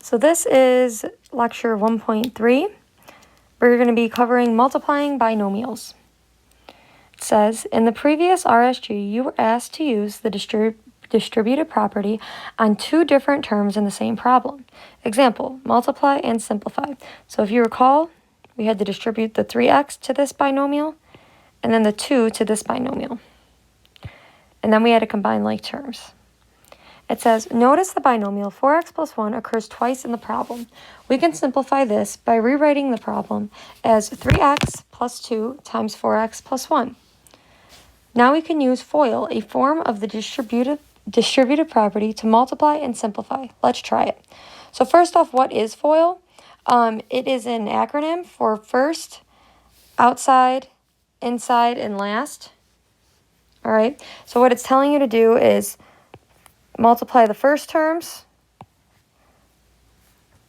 So this is lecture 1.3. We're going to be covering multiplying binomials. It says, in the previous RSG, you were asked to use the distributive property on two different terms in the same problem. Example, multiply and simplify. So if you recall, we had to distribute the 3x to this binomial and then the 2 to this binomial. And then we had to combine like terms. It says, notice the binomial 4x plus 1 occurs twice in the problem. We can simplify this by rewriting the problem as 3x plus 2 times 4x plus 1. Now we can use FOIL, a form of the distributive property, to multiply and simplify. Let's try it. So first off, what is FOIL? It is an acronym for first, outside, inside, and last. All right, so what it's telling you to do is multiply the first terms,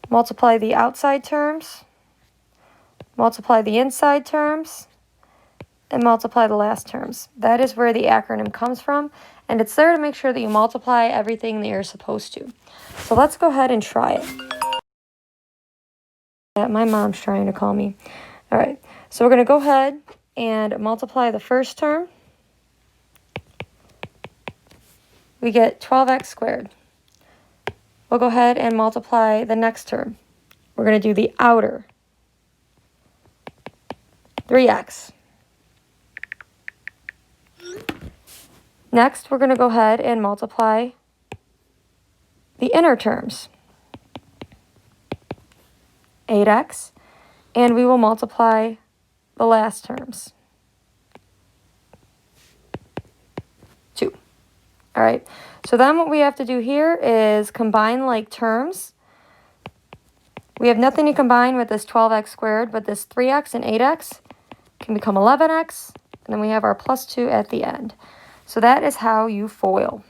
multiply the outside terms, multiply the inside terms, and multiply the last terms. That is where the acronym comes from, and it's there to make sure that you multiply everything that you're supposed to. So let's go ahead and try it. My mom's trying to call me. All right, so we're going to go ahead and multiply the first term. We get 12x squared. We'll go ahead and multiply the next term. We're going to do the outer. 3x. Next, we're going to go ahead and multiply the inner terms. 8x. And we will multiply the last terms. 2. All right, so then what we have to do here is combine like terms. We have nothing to combine with this 12x squared, but this 3x and 8x can become 11x, and then we have our plus 2 at the end. So that is how you FOIL.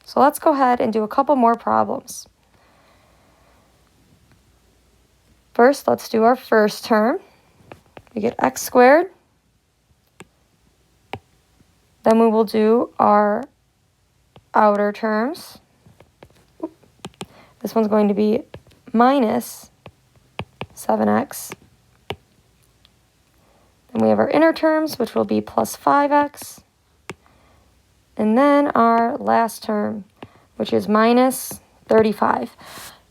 So let's go ahead and do a couple more problems. First, let's do our first term. We get x squared. Then we will do our outer terms. This one's going to be minus 7x. Then we have our inner terms, which will be plus 5x. And then our last term, which is minus 35.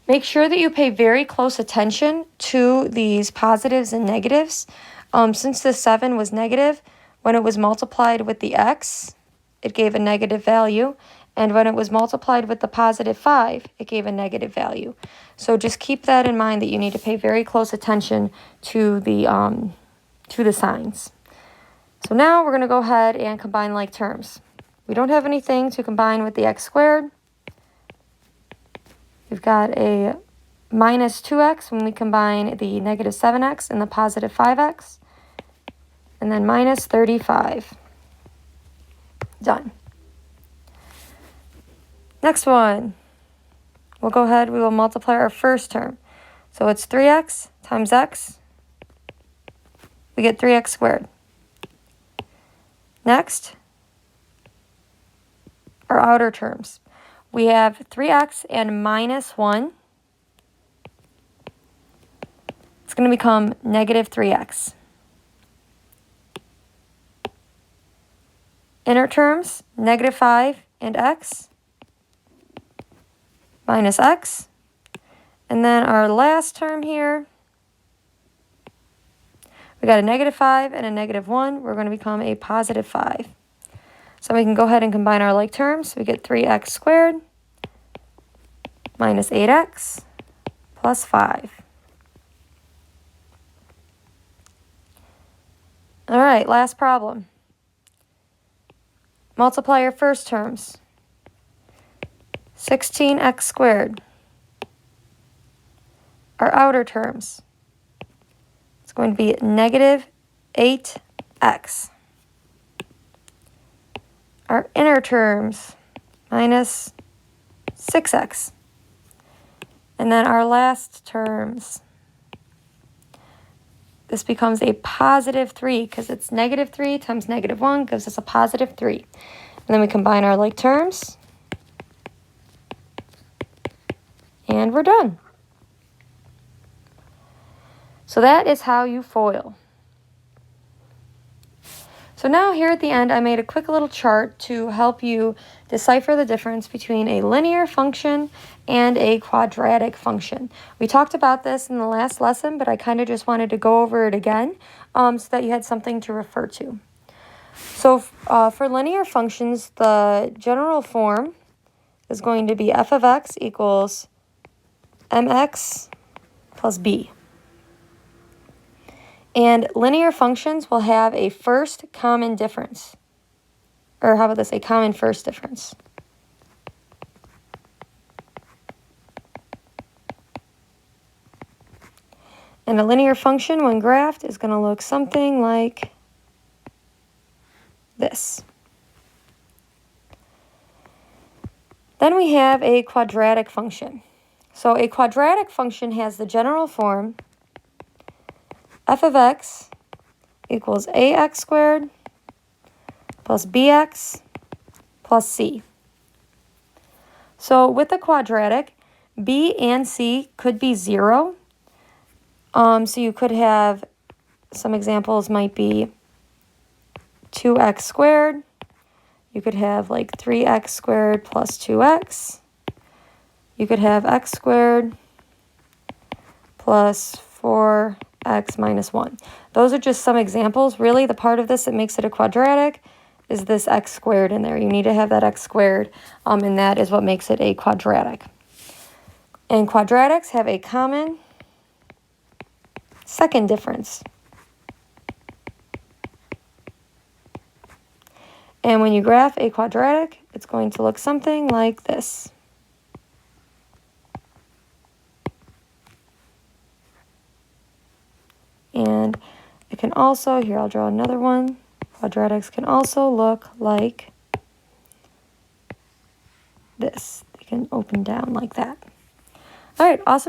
Make sure that you pay very close attention to these positives and negatives. Since the 7 was negative, when it was multiplied with the x, it gave a negative value. And when it was multiplied with the positive 5, it gave a negative value. So just keep that in mind, that you need to pay very close attention to the signs. So now we're going to go ahead and combine like terms. We don't have anything to combine with the x squared. We've got a minus 2x when we combine the negative 7x and the positive 5x. And then minus 35. Done. Next one, we'll go ahead, we will multiply our first term. So it's 3x times x. We get 3x squared. Next, our outer terms. We have 3x and minus 1. It's going to become negative 3x. Inner terms, negative 5 and x. Minus x. And then our last term here, we got a negative 5 and a negative 1. We're going to become a positive 5. So we can go ahead and combine our like terms. We get 3x squared minus 8x plus 5. All right, last problem. Multiply your first terms. 16x squared. Our outer terms, it's going to be negative 8x. Our inner terms, minus 6x. And then our last terms, this becomes a positive 3 because it's negative 3 times negative 1 gives us a positive 3. And then we combine our like terms. And we're done. So that is how you FOIL. So now here at the end, I made a quick little chart to help you decipher the difference between a linear function and a quadratic function. We talked about this in the last lesson, but I kind of just wanted to go over it again so that you had something to refer to. So for linear functions, the general form is going to be f of x equals mx plus b. And linear functions will have a first common difference. Or how about this, a common first difference. And a linear function, when graphed, is going to look something like this. Then we have a quadratic function. So a quadratic function has the general form f of x equals ax squared plus bx plus c. So with the quadratic, b and c could be 0. So you could have, some examples might be 2x squared. You could have like 3x squared plus 2x. You could have x squared plus 4x minus 1. Those are just some examples. Really, the part of this that makes it a quadratic is this x squared in there. You need to have that x squared, and that is what makes it a quadratic. And quadratics have a common second difference. And when you graph a quadratic, it's going to look something like this. And it can also, here I'll draw another one, quadratics can also look like this. They can open down like that. All right, awesome.